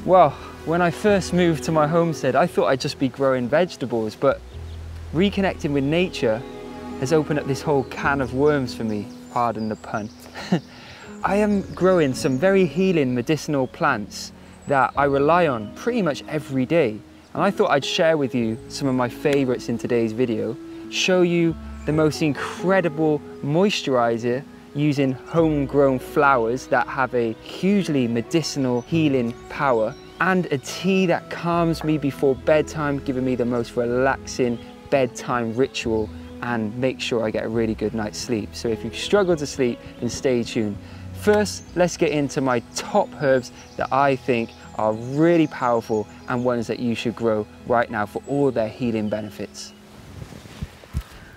Well, when I first moved to my homestead, I thought I'd just be growing vegetables, but reconnecting with nature has opened up this whole can of worms for me, pardon the pun. I am growing some very healing medicinal plants that I rely on pretty much every day. And I thought I'd share with you some of my favorites in today's video, show you the most incredible moisturizer using homegrown flowers that have a hugely medicinal healing power, and a tea that calms me before bedtime, giving me the most relaxing bedtime ritual and make sure I get a really good night's sleep. So if you struggle to sleep, then stay tuned. First, let's get into my top herbs that I think are really powerful and ones that you should grow right now for all their healing benefits.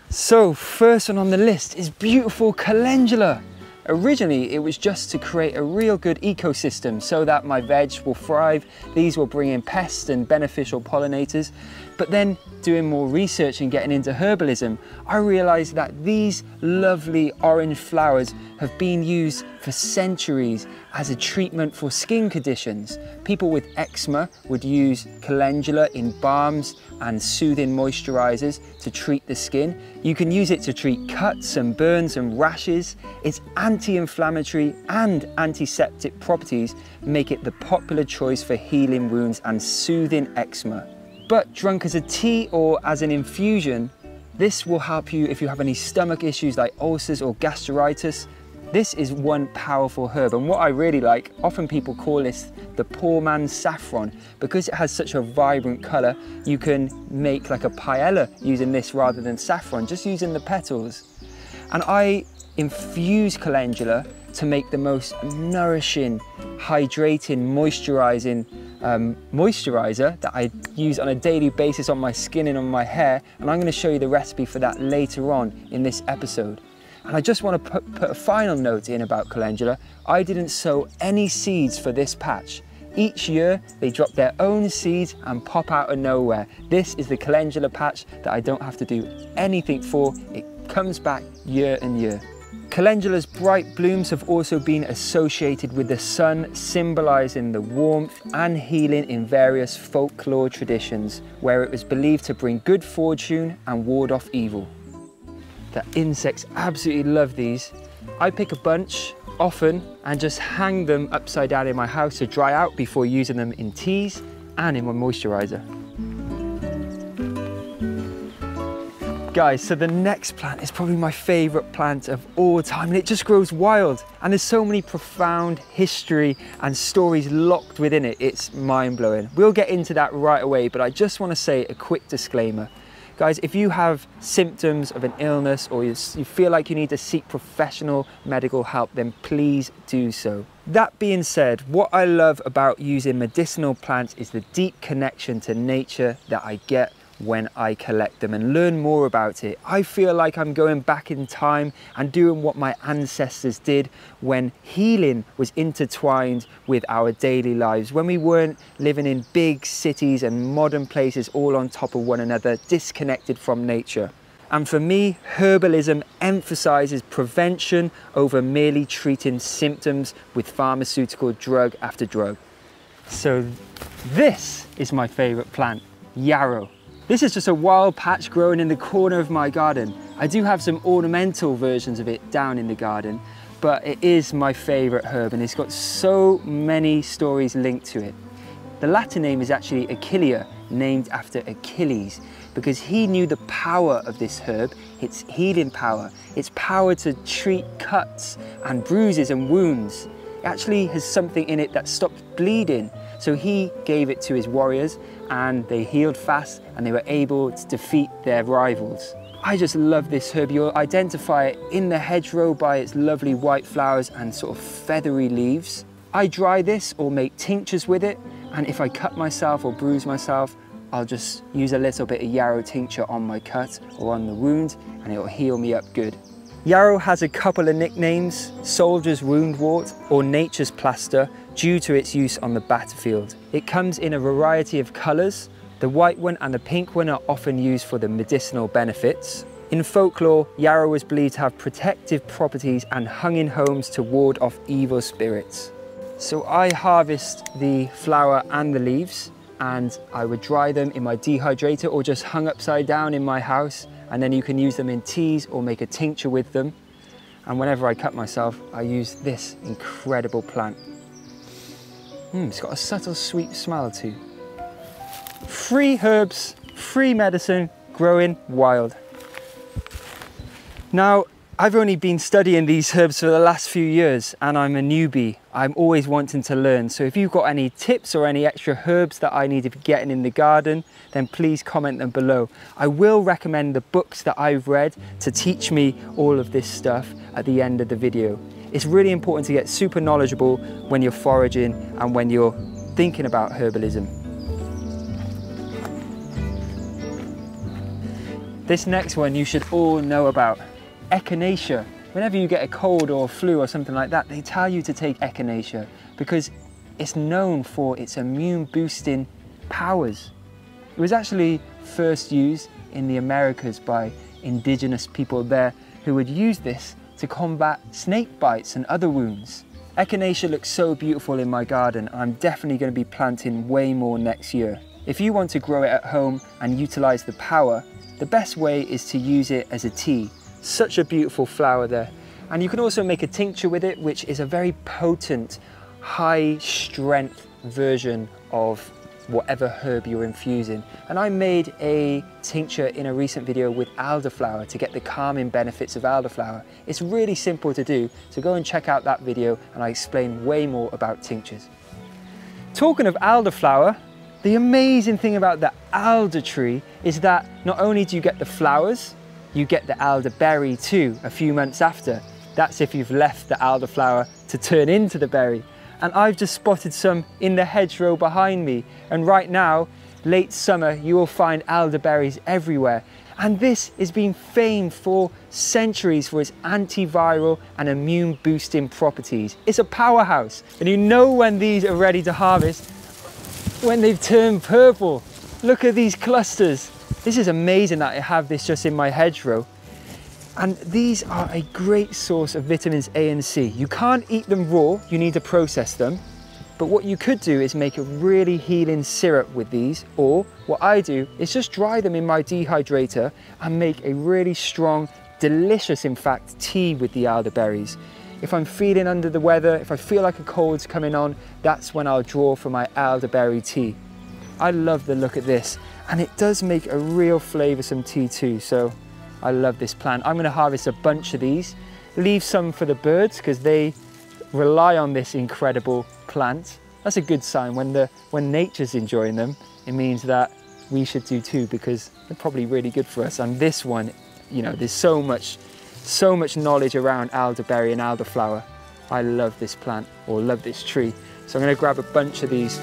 So first one on the list is beautiful calendula. Originally, it was just to create a real good ecosystem so that my veg will thrive. These will bring in pests and beneficial pollinators. But then doing more research and getting into herbalism, I realized that these lovely orange flowers have been used for centuries as a treatment for skin conditions. People with eczema would use calendula in balms and soothing moisturizers to treat the skin. You can use it to treat cuts and burns and rashes. Its anti-inflammatory and antiseptic properties make it the popular choice for healing wounds and soothing eczema. But drunk as a tea or as an infusion, this will help you if you have any stomach issues like ulcers or gastritis. This is one powerful herb, and what I really like, often people call this the poor man's saffron, because it has such a vibrant color. You can make like a paella using this rather than saffron, just using the petals. And I infuse calendula to make the most nourishing, hydrating, moisturizing moisturizer that I use on a daily basis on my skin and on my hair, and I'm going to show you the recipe for that later on in this episode. And I just want to put a final note in about calendula. I didn't sow any seeds for this patch. Each year they drop their own seeds and pop out of nowhere. This is the calendula patch that I don't have to do anything for. It comes back year and year. Calendula's bright blooms have also been associated with the sun, symbolizing the warmth and healing in various folklore traditions, where it was believed to bring good fortune and ward off evil. The insects absolutely love these. I pick a bunch often and just hang them upside down in my house to dry out before using them in teas and in my moisturizer. Guys, so the next plant is probably my favorite plant of all time, and it just grows wild, and there's so many profound history and stories locked within it. It's mind-blowing. We'll get into that right away, but I just want to say a quick disclaimer. Guys, if you have symptoms of an illness or you feel like you need to seek professional medical help, then please do so. That being said, what I love about using medicinal plants is the deep connection to nature that I get when I collect them and learn more about it. I feel like I'm going back in time and doing what my ancestors did when healing was intertwined with our daily lives, when we weren't living in big cities and modern places all on top of one another, disconnected from nature. And for me, herbalism emphasizes prevention over merely treating symptoms with pharmaceutical drug after drug. So this is my favorite plant, yarrow. This is just a wild patch growing in the corner of my garden. I do have some ornamental versions of it down in the garden, but it is my favorite herb, and it's got so many stories linked to it. The Latin name is actually Achillea, named after Achilles, because he knew the power of this herb, its healing power, its power to treat cuts and bruises and wounds. It actually has something in it that stops bleeding. So he gave it to his warriors, and they healed fast and they were able to defeat their rivals. I just love this herb. You'll identify it in the hedgerow by its lovely white flowers and sort of feathery leaves. I dry this or make tinctures with it, and if I cut myself or bruise myself, I'll just use a little bit of yarrow tincture on my cut or on the wound, and it'll heal me up good. Yarrow has a couple of nicknames: soldier's woundwort or nature's plaster, due to its use on the battlefield. It comes in a variety of colours. The white one and the pink one are often used for the medicinal benefits. In folklore, yarrow was believed to have protective properties and hung in homes to ward off evil spirits. So I harvest the flower and the leaves, and I would dry them in my dehydrator or just hung upside down in my house, and then you can use them in teas or make a tincture with them. And whenever I cut myself, I use this incredible plant. It's got a subtle sweet smell too. Free herbs, free medicine, growing wild. Now, I've only been studying these herbs for the last few years and I'm a newbie. I'm always wanting to learn. So if you've got any tips or any extra herbs that I need to be getting in the garden, then please comment them below. I will recommend the books that I've read to teach me all of this stuff at the end of the video. It's really important to get super knowledgeable when you're foraging and when you're thinking about herbalism. This next one you should all know about. Echinacea. Whenever you get a cold or a flu or something like that, they tell you to take echinacea because it's known for its immune boosting powers. It was actually first used in the Americas by indigenous people there who would use this to combat snake bites and other wounds. Echinacea looks so beautiful in my garden. I'm definitely going to be planting way more next year. If you want to grow it at home and utilize the power, the best way is to use it as a tea. Such a beautiful flower there. And you can also make a tincture with it, which is a very potent, high strength version of whatever herb you're infusing. And I made a tincture in a recent video with elderflower to get the calming benefits of elderflower. It's really simple to do, so go and check out that video and I explain way more about tinctures. Talking of elderflower, the amazing thing about the alder tree is that not only do you get the flowers, you get the elderberry too a few months after. That's if you've left the elderflower to turn into the berry. And I've just spotted some in the hedgerow behind me. And right now, late summer, you will find elderberries everywhere. And this has been famed for centuries for its antiviral and immune boosting properties. It's a powerhouse. And you know when these are ready to harvest, when they've turned purple. Look at these clusters. This is amazing that I have this just in my hedgerow. And these are a great source of vitamins A and C. You can't eat them raw, you need to process them. But what you could do is make a really healing syrup with these, or what I do is just dry them in my dehydrator and make a really strong, delicious in fact, tea with the elderberries. If I'm feeling under the weather, if I feel like a cold's coming on, that's when I'll draw for my elderberry tea. I love the look at this, and it does make a real flavoursome tea too, so I love this plant. I'm going to harvest a bunch of these, leave some for the birds because they rely on this incredible plant. That's a good sign. When nature's enjoying them, it means that we should do too because they're probably really good for us. And this one, you know, there's so much knowledge around elderberry and elderflower. I love this plant, or love this tree. So I'm going to grab a bunch of these.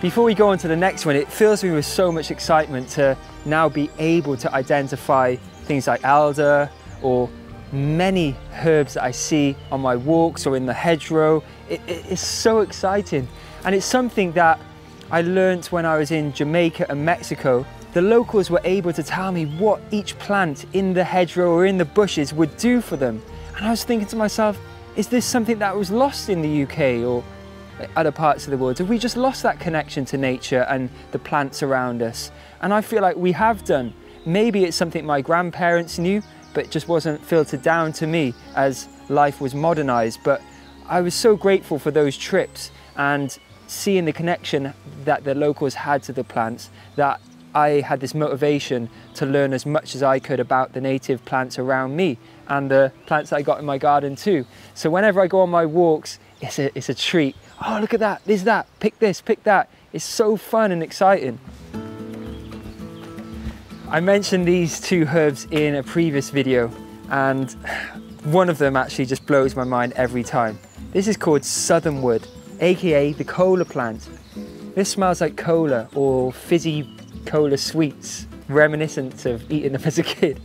Before we go on to the next one, it fills me with so much excitement to now be able to identify things like elder or many herbs that I see on my walks or in the hedgerow. It's so exciting. And it's something that I learned when I was in Jamaica and Mexico. The locals were able to tell me what each plant in the hedgerow or in the bushes would do for them. And I was thinking to myself, is this something that was lost in the UK or other parts of the world? Have we just lost that connection to nature and the plants around us? And I feel like we have done. Maybe it's something my grandparents knew, but just wasn't filtered down to me as life was modernized. But I was so grateful for those trips and seeing the connection that the locals had to the plants, that I had this motivation to learn as much as I could about the native plants around me and the plants that I got in my garden too. So whenever I go on my walks, it's a treat. Oh, look at that, there's that, pick this, pick that. It's so fun and exciting. I mentioned these two herbs in a previous video, and one of them actually just blows my mind every time. This is called southernwood, aka the cola plant. This smells like cola or fizzy cola sweets, reminiscent of eating them as a kid.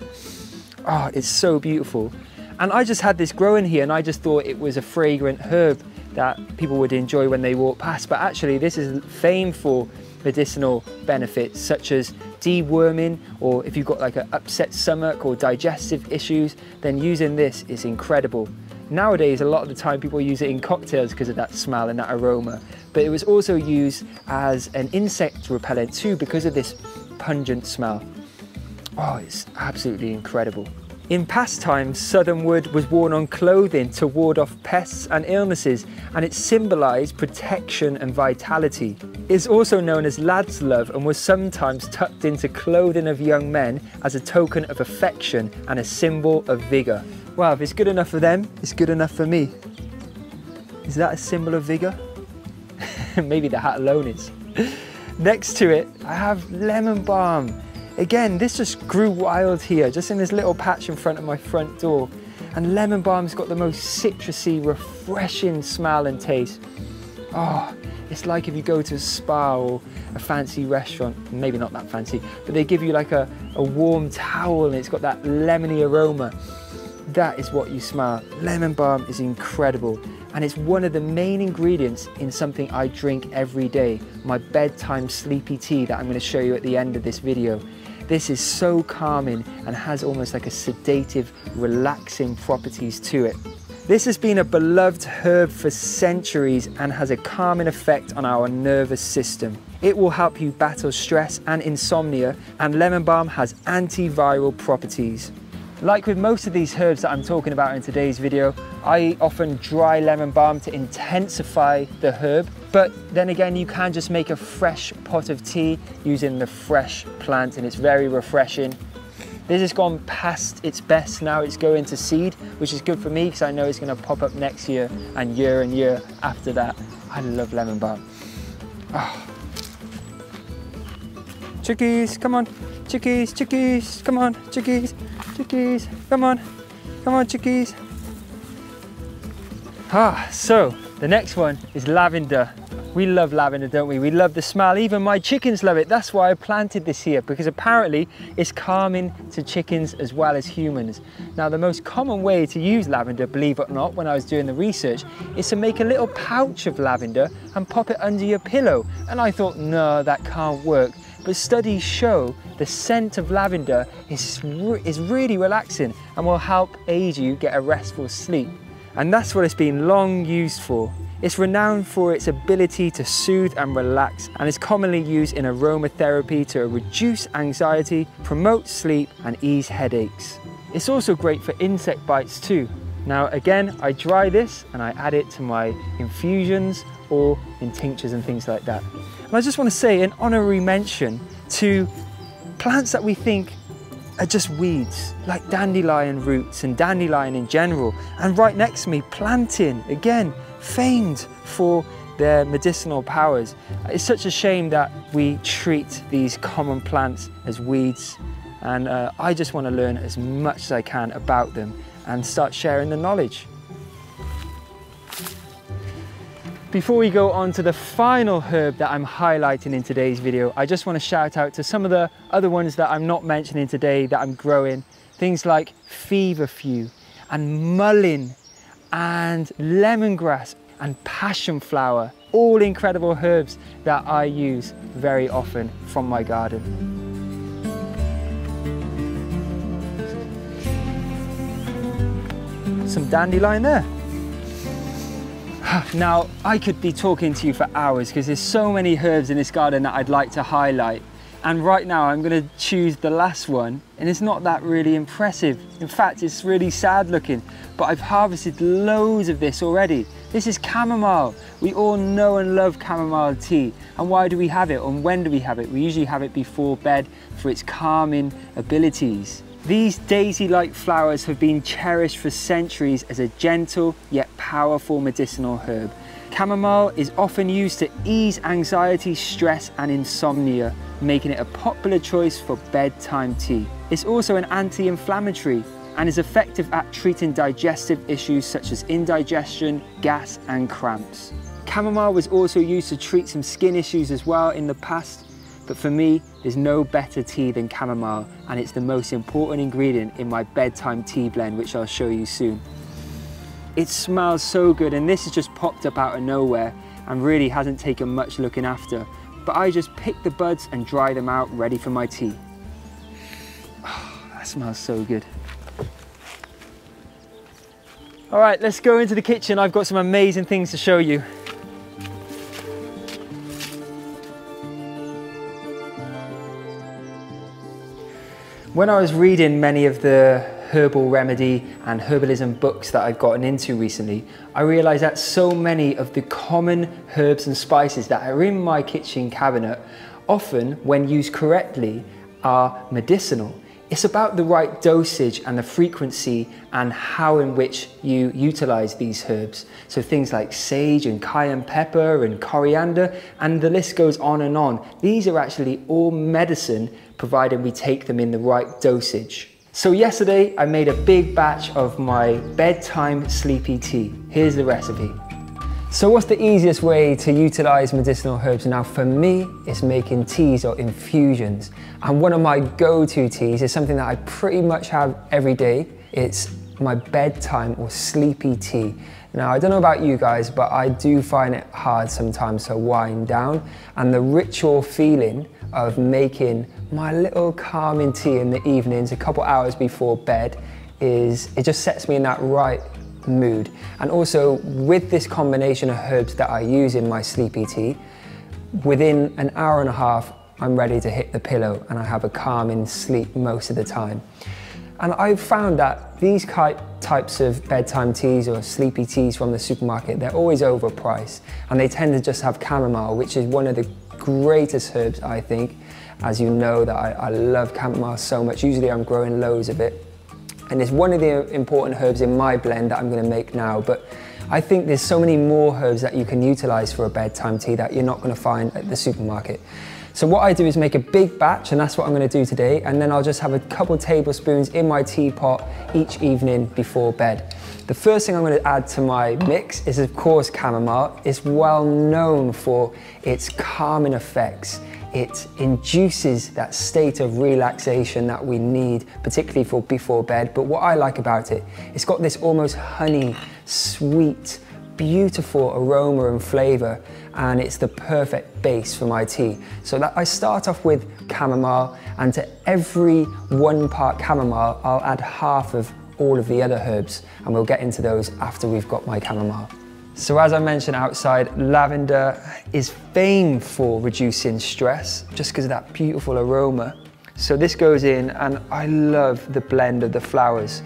Oh, it's so beautiful. And I just had this growing here and I just thought it was a fragrant herb. that people would enjoy when they walk past, but actually this is famed for medicinal benefits such as deworming, or if you've got like an upset stomach or digestive issues, then using this is incredible. Nowadays, a lot of the time people use it in cocktails because of that smell and that aroma, but it was also used as an insect repellent too because of this pungent smell. Oh, it's absolutely incredible. In past times, southernwood was worn on clothing to ward off pests and illnesses, and it symbolised protection and vitality. It's also known as lad's love and was sometimes tucked into clothing of young men as a token of affection and a symbol of vigour. Well, if it's good enough for them, it's good enough for me. Is that a symbol of vigour? Maybe the hat alone is. Next to it, I have lemon balm. Again, this just grew wild here, just in this little patch in front of my front door. And lemon balm's got the most citrusy, refreshing smell and taste. Oh, it's like if you go to a spa or a fancy restaurant, maybe not that fancy, but they give you like a warm towel and it's got that lemony aroma. That is what you smell. Lemon balm is incredible. And it's one of the main ingredients in something I drink every day, my bedtime sleepy tea that I'm going to show you at the end of this video. This is so calming and has almost like a sedative, relaxing properties to it. This has been a beloved herb for centuries and has a calming effect on our nervous system. It will help you battle stress and insomnia, and lemon balm has antiviral properties. Like with most of these herbs that I'm talking about in today's video, I often dry lemon balm to intensify the herb, but then again you can just make a fresh pot of tea using the fresh plant and it's very refreshing. This has gone past its best now, it's going to seed, which is good for me because I know it's going to pop up next year and year after that. I love lemon balm. Oh. Chickies, come on. Chickies, chickies, come on, chickies, chickies, come on chickies. So the next one is lavender. We love lavender, don't we? We love the smell, even my chickens love it. That's why I planted this here, because apparently it's calming to chickens as well as humans. Now the most common way to use lavender, believe it or not, when I was doing the research, is to make a little pouch of lavender and pop it under your pillow. And I thought, no, that can't work. But studies show the scent of lavender is really relaxing and will help aid you get a restful sleep. And that's what it's been long used for. It's renowned for its ability to soothe and relax, and is commonly used in aromatherapy to reduce anxiety, promote sleep and ease headaches. It's also great for insect bites too. Now again, I dry this and I add it to my infusions or in tinctures and things like that. And I just want to say an honorary mention to plants that we think are just weeds, like dandelion roots and dandelion in general. And right next to me, plantain, again, famed for their medicinal powers. It's such a shame that we treat these common plants as weeds, and I just want to learn as much as I can about them and start sharing the knowledge. Before we go on to the final herb that I'm highlighting in today's video, I just want to shout out to some of the other ones that I'm not mentioning today that I'm growing. Things like feverfew and mullein and lemongrass and passion flower, all incredible herbs that I use very often from my garden. Some dandelion there. Now, I could be talking to you for hours because there's so many herbs in this garden that I'd like to highlight. And right now I'm going to choose the last one, and it's not that really impressive. In fact, it's really sad looking, but I've harvested loads of this already. This is chamomile. We all know and love chamomile tea. And why do we have it, and when do we have it? We usually have it before bed for its calming abilities. These daisy-like flowers have been cherished for centuries as a gentle yet powerful medicinal herb. Chamomile is often used to ease anxiety, stress and insomnia, making it a popular choice for bedtime tea. It's also an anti-inflammatory and is effective at treating digestive issues such as indigestion, gas and cramps. Chamomile was also used to treat some skin issues as well in the past, but for me, there's no better tea than chamomile, and it's the most important ingredient in my bedtime tea blend, which I'll show you soon. It smells so good, and this has just popped up out of nowhere and really hasn't taken much looking after. But I just pick the buds and dry them out, ready for my tea. Oh, that smells so good. All right, let's go into the kitchen. I've got some amazing things to show you. When I was reading many of the herbal remedy and herbalism books that I've gotten into recently, I realized that so many of the common herbs and spices that are in my kitchen cabinet, often when used correctly, are medicinal. It's about the right dosage and the frequency and how in which you utilize these herbs. So things like sage and cayenne pepper and coriander, and the list goes on and on. These are actually all medicine, provided we take them in the right dosage. So yesterday I made a big batch of my bedtime sleepy tea. Here's the recipe. So what's the easiest way to utilize medicinal herbs? Now for me, it's making teas or infusions. And one of my go-to teas is something that I pretty much have every day. It's my bedtime or sleepy tea. Now I don't know about you guys, but I do find it hard sometimes to wind down. And the ritual feeling of making my little calming tea in the evenings, a couple hours before bed, it just sets me in that right mood. And also with this combination of herbs that I use in my sleepy tea, within an hour and a half, I'm ready to hit the pillow and I have a calming sleep most of the time. And I've found that these types of bedtime teas or sleepy teas from the supermarket, they're always overpriced, and they tend to just have chamomile, which is one of the greatest herbs, I think. As you know, that I love chamomile so much. Usually I'm growing loads of it, and it's one of the important herbs in my blend that I'm going to make now. But I think there's so many more herbs that you can utilize for a bedtime tea that you're not going to find at the supermarket. So what I do is make a big batch, and that's what I'm going to do today, and then I'll just have a couple tablespoons in my teapot each evening before bed. The first thing I'm going to add to my mix is of course chamomile. It's well known for its calming effects. It induces that state of relaxation that we need, particularly for before bed. But what I like about it, it's got this almost honey, sweet, beautiful aroma and flavor, and it's the perfect base for my tea. So that I start off with chamomile, and to every 1 part chamomile, I'll add half of all of the other herbs, and we'll get into those after we've got my chamomile. So as I mentioned outside, lavender is famed for reducing stress just because of that beautiful aroma. So this goes in, and I love the blend of the flowers.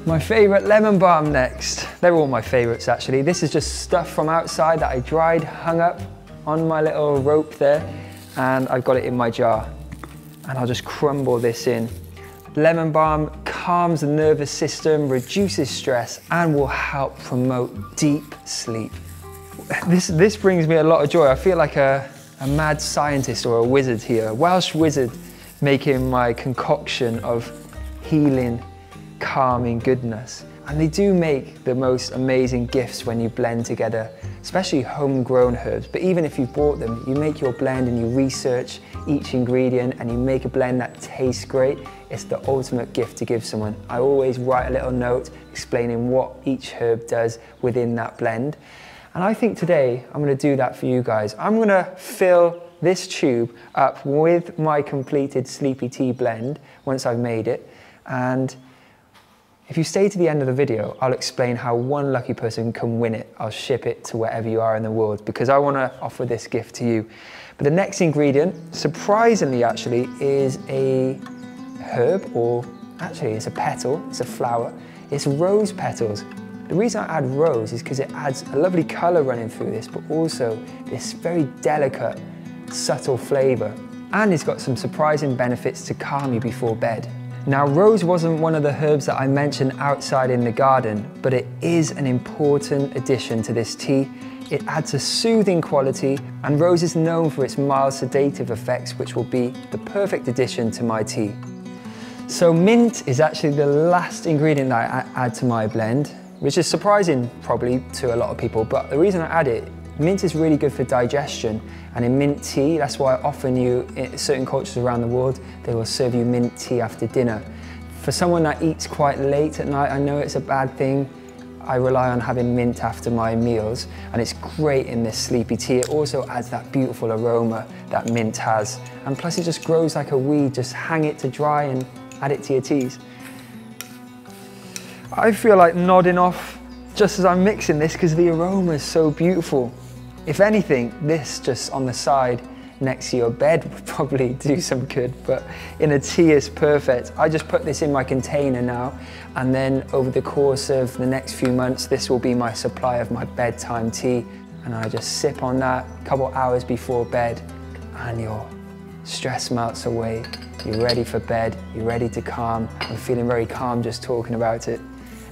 My favorite lemon balm next. They're all my favorites actually. This is just stuff from outside that I dried, hung up on my little rope there, and I've got it in my jar. And I'll just crumble this in. Lemon balm calms the nervous system, reduces stress, and will help promote deep sleep. This brings me a lot of joy. I feel like a mad scientist or a wizard here, a Welsh wizard making my concoction of healing, calming goodness. And they do make the most amazing gifts when you blend together, especially homegrown herbs. But even if you bought them, you make your blend and you research each ingredient and you make a blend that tastes great. It's the ultimate gift to give someone. I always write a little note explaining what each herb does within that blend. And I think today I'm going to do that for you guys. I'm going to fill this tube up with my completed sleepy tea blend once I've made it. And if you stay to the end of the video, I'll explain how one lucky person can win it. I'll ship it to wherever you are in the world because I want to offer this gift to you. But the next ingredient, surprisingly actually, is a herb, or actually it's a petal, it's a flower. It's rose petals. The reason I add rose is because it adds a lovely colour running through this, but also this very delicate, subtle flavour. And it's got some surprising benefits to calm you before bed. Now, rose wasn't one of the herbs that I mentioned outside in the garden, but it is an important addition to this tea. It adds a soothing quality, and rose is known for its mild sedative effects, which will be the perfect addition to my tea. So mint is actually the last ingredient that I add to my blend, which is surprising probably to a lot of people, but the reason I add it, Mint is really good for digestion, and in mint tea, that's why often in certain cultures around the world, they will serve you mint tea after dinner. For someone that eats quite late at night, I know it's a bad thing. I rely on having mint after my meals, and it's great in this sleepy tea. It also adds that beautiful aroma that mint has. And plus it just grows like a weed. Just hang it to dry and add it to your teas. I feel like nodding off just as I'm mixing this because the aroma is so beautiful. If anything, this just on the side next to your bed would probably do some good, but in a tea is perfect. I just put this in my container now, and then over the course of the next few months, this will be my supply of my bedtime tea, and I just sip on that a couple hours before bed, and your stress melts away. You're ready for bed, you're ready to calm. I'm feeling very calm just talking about it.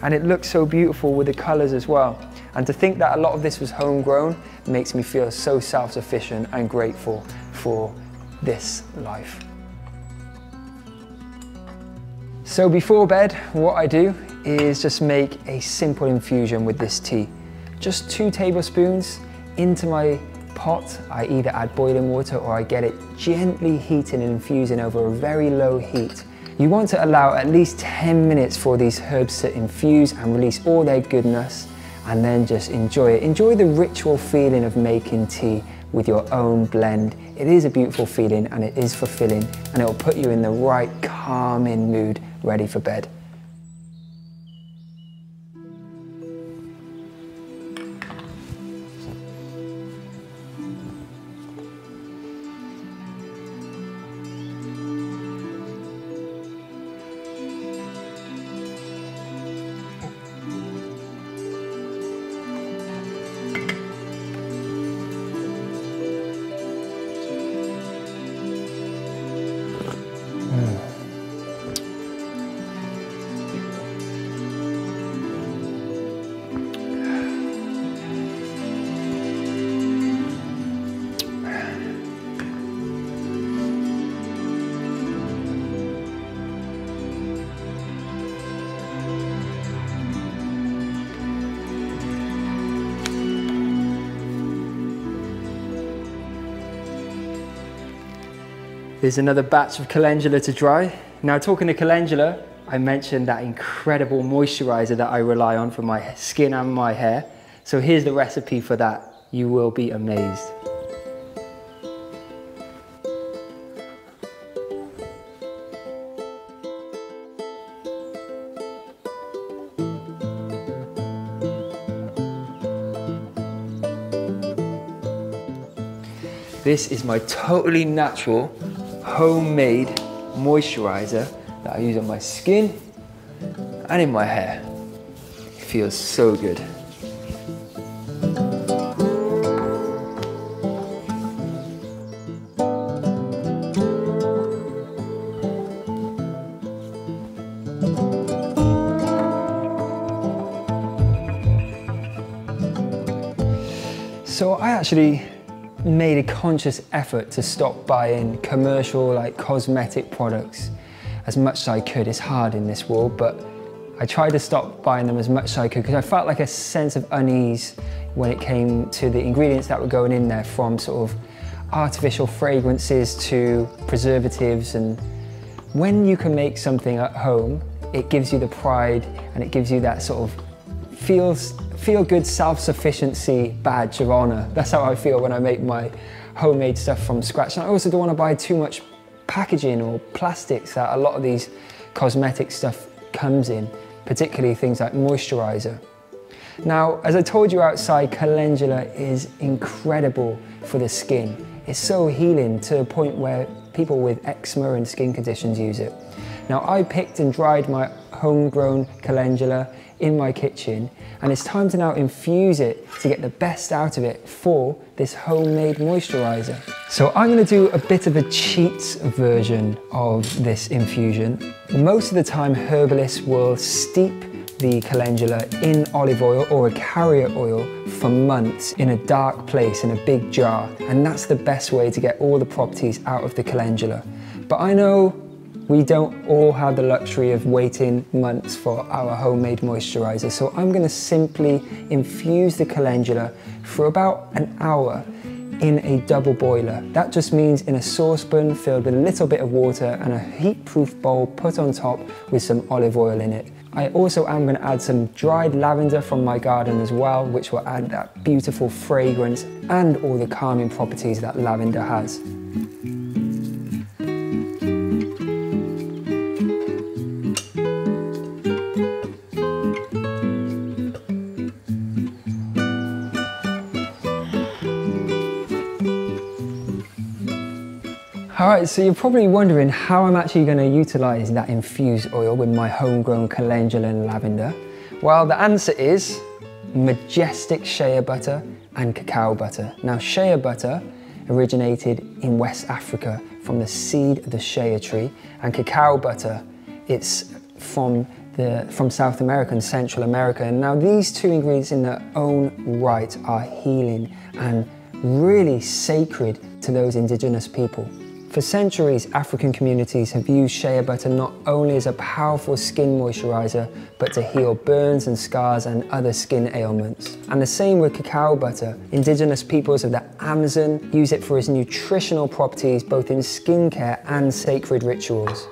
And it looks so beautiful with the colors as well. And to think that a lot of this was homegrown makes me feel so self-sufficient and grateful for this life. So before bed, what I do is just make a simple infusion with this tea. Just 2 tablespoons into my pot. I either add boiling water or I get it gently heating and infusing over a very low heat. You want to allow at least 10 minutes for these herbs to infuse and release all their goodness, and then just enjoy it. Enjoy the ritual feeling of making tea with your own blend. It is a beautiful feeling and it is fulfilling, and it will put you in the right calming mood, ready for bed. There's another batch of calendula to dry. Now, talking to calendula, I mentioned that incredible moisturizer that I rely on for my skin and my hair. So here's the recipe for that. You will be amazed. This is my totally natural, homemade moisturizer that I use on my skin and in my hair. It feels so good. So I actually made a conscious effort to stop buying commercial cosmetic products as much as I could. It's hard in this world, but I tried to stop buying them as much as I could because I felt like a sense of unease when it came to the ingredients that were going in there, from sort of artificial fragrances to preservatives. And when you can make something at home, it gives you the pride and it gives you that sort of feel-good self-sufficiency badge of honor. That's how I feel when I make my homemade stuff from scratch. And I also don't want to buy too much packaging or plastics that a lot of these cosmetic stuff comes in, particularly things like moisturizer. Now, as I told you outside, calendula is incredible for the skin. It's so healing to a point where people with eczema and skin conditions use it. Now, I picked and dried my homegrown calendula in my kitchen, and it's time to now infuse it to get the best out of it for this homemade moisturizer. So I'm going to do a bit of a cheat version of this infusion. Most of the time, herbalists will steep the calendula in olive oil or a carrier oil for months in a dark place in a big jar, and that's the best way to get all the properties out of the calendula. But I know We don't all have the luxury of waiting months for our homemade moisturizer, so I'm going to simply infuse the calendula for about an hour in a double boiler. That just means in a saucepan filled with a little bit of water and a heat-proof bowl put on top with some olive oil in it. I also am going to add some dried lavender from my garden as well, which will add that beautiful fragrance and all the calming properties that lavender has. Alright, so you're probably wondering how I'm actually going to utilise that infused oil with my homegrown calendula and lavender. Well, the answer is majestic shea butter and cacao butter. Now, shea butter originated in West Africa from the seed of the shea tree, and cacao butter, it's from South America and Central America. And now these two ingredients in their own right are healing and really sacred to those indigenous people. For centuries, African communities have used shea butter not only as a powerful skin moisturizer, but to heal burns and scars and other skin ailments. And the same with cacao butter. Indigenous peoples of the Amazon use it for its nutritional properties, both in skincare and sacred rituals.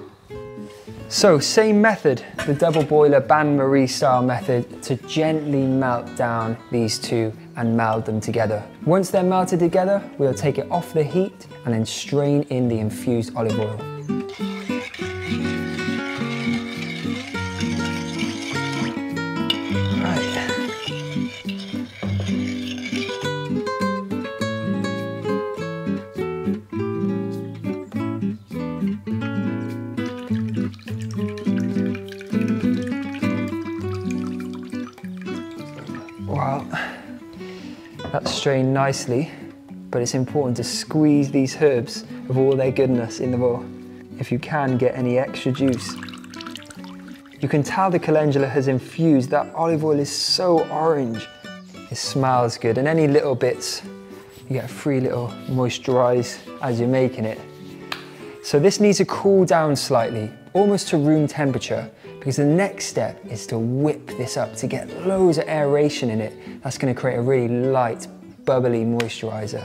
So, same method, the double boiler bain-marie style method, to gently melt down these two and meld them together. Once they're melted together, we'll take it off the heat and then strain in the infused olive oil. Well, that's strained nicely, but it's important to squeeze these herbs of all their goodness in the bowl. If you can, get any extra juice. You can tell the calendula has infused. That olive oil is so orange. It smells good, and any little bits, you get a free little moisturize as you're making it. So this needs to cool down slightly, almost to room temperature, because the next step is to whip this up to get loads of aeration in it. That's going to create a really light, bubbly moisturizer.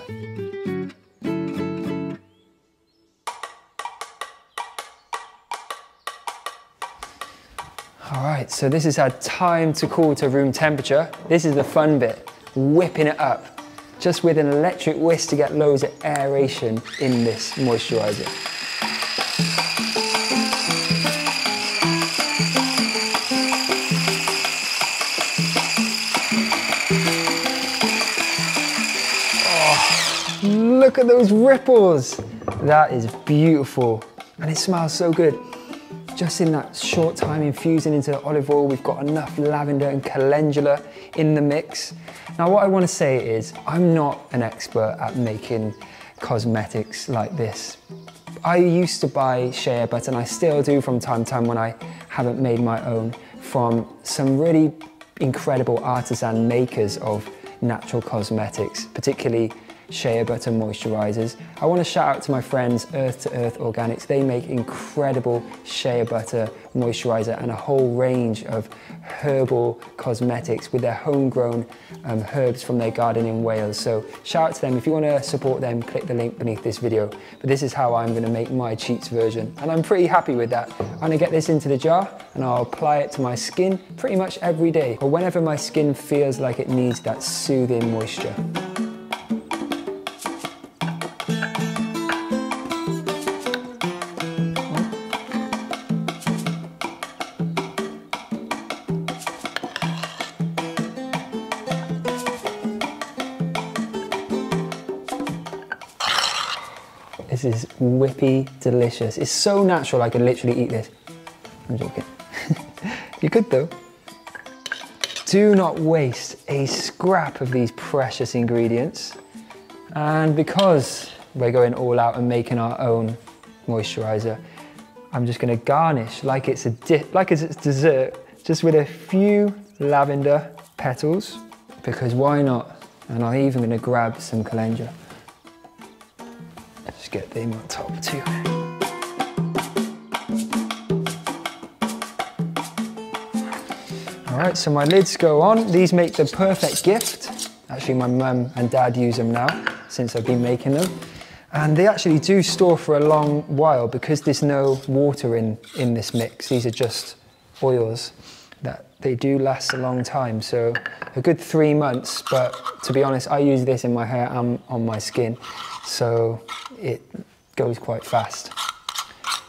All right, so this has had time to cool to room temperature. This is the fun bit, whipping it up, just with an electric whisk to get loads of aeration in this moisturizer. Look at those ripples. That is beautiful. And it smells so good. Just in that short time infusing into the olive oil, we've got enough lavender and calendula in the mix. Now what I want to say is, I'm not an expert at making cosmetics like this. I used to buy shea butter, and I still do from time to time when I haven't made my own, from some really incredible artisan makers of natural cosmetics, particularly shea butter moisturizers. I want to shout out to my friends Earth to Earth Organics. They make incredible shea butter moisturizer and a whole range of herbal cosmetics with their homegrown herbs from their garden in Wales. So shout out to them. If you want to support them, click the link beneath this video. But this is how I'm going to make my cheats version, and I'm pretty happy with that. I'm going to get this into the jar and I'll apply it to my skin pretty much every day, or whenever my skin feels like it needs that soothing moisture. This is whippy delicious. It's so natural I can literally eat this. I'm joking. You could though. Do not waste a scrap of these precious ingredients. And because we're going all out and making our own moisturizer, I'm just going to garnish like it's a dessert, just with a few lavender petals, because why not? And I'm even going to grab some calendula. Just get them on top too. All right, so my lids go on. These make the perfect gift. Actually, my mum and dad use them now since I've been making them. And they actually do store for a long while because there's no water in this mix. These are just oils that they do last a long time. So a good 3 months, but to be honest, I use this in my hair and on my skin. So it goes quite fast.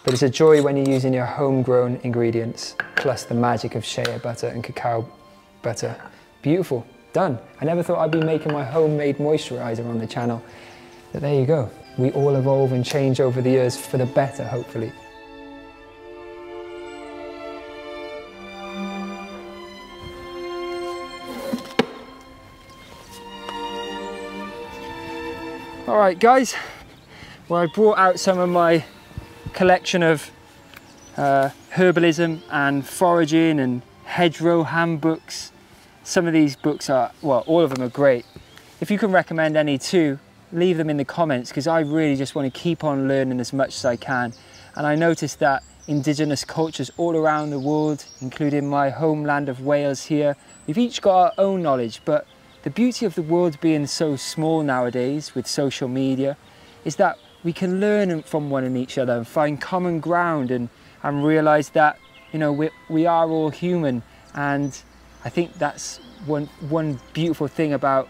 But it's a joy when you're using your homegrown ingredients, plus the magic of shea butter and cacao butter. Beautiful, done. I never thought I'd be making my homemade moisturiser on the channel, but there you go. We all evolve and change over the years for the better, hopefully. All right, guys, well, I brought out some of my collection of herbalism and foraging and hedgerow handbooks. Some of these books are, well, all of them are great. If you can recommend any too, leave them in the comments, because I really just want to keep on learning as much as I can. And I noticed that indigenous cultures all around the world, including my homeland of Wales here, we've each got our own knowledge, but the beauty of the world being so small nowadays with social media is that we can learn from one and each other and find common ground and realize that, you know, we are all human. And I think that's one beautiful thing about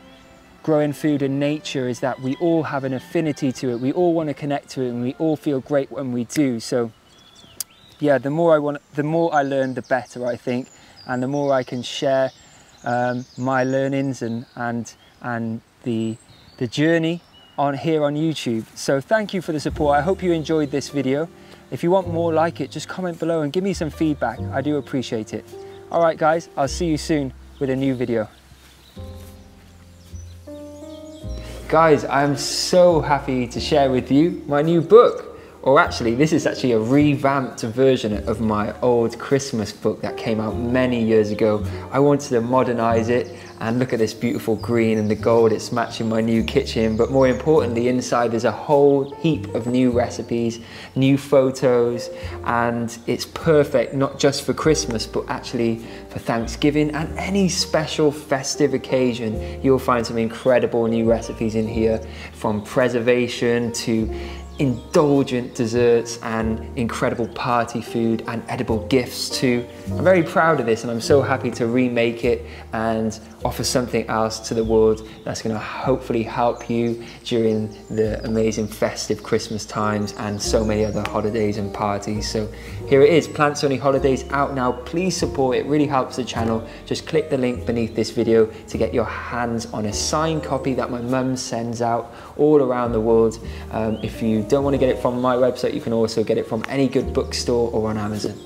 growing food in nature, is that we all have an affinity to it. We all want to connect to it, and we all feel great when we do. So yeah, the more I learn, the better, I think. And the more I can share my learnings and the journey here on YouTube. So thank you for the support. I hope you enjoyed this video. If you want more like it, just comment below and give me some feedback. I do appreciate it. All right, guys, I'll see you soon with a new video. Guys, I'm so happy to share with you my new book. Or actually, this is actually a revamped version of my old Christmas book that came out many years ago. I wanted to modernize it, and look at this beautiful green and the gold, it's matching my new kitchen. But more importantly, inside there's a whole heap of new recipes, new photos, and it's perfect not just for Christmas, but actually for Thanksgiving and any special festive occasion. You'll find some incredible new recipes in here, from preservation to indulgent desserts and incredible party food and edible gifts too. I'm very proud of this, and I'm so happy to remake it and offer something else to the world that's going to hopefully help you during the amazing festive Christmas times and so many other holidays and parties. So here it is, Plants Only Holidays, out now. Please support it, really helps the channel. Just click the link beneath this video to get your hands on a signed copy that my mum sends out all around the world. If you don't want to get it from my website, you can also get it from any good bookstore or on Amazon.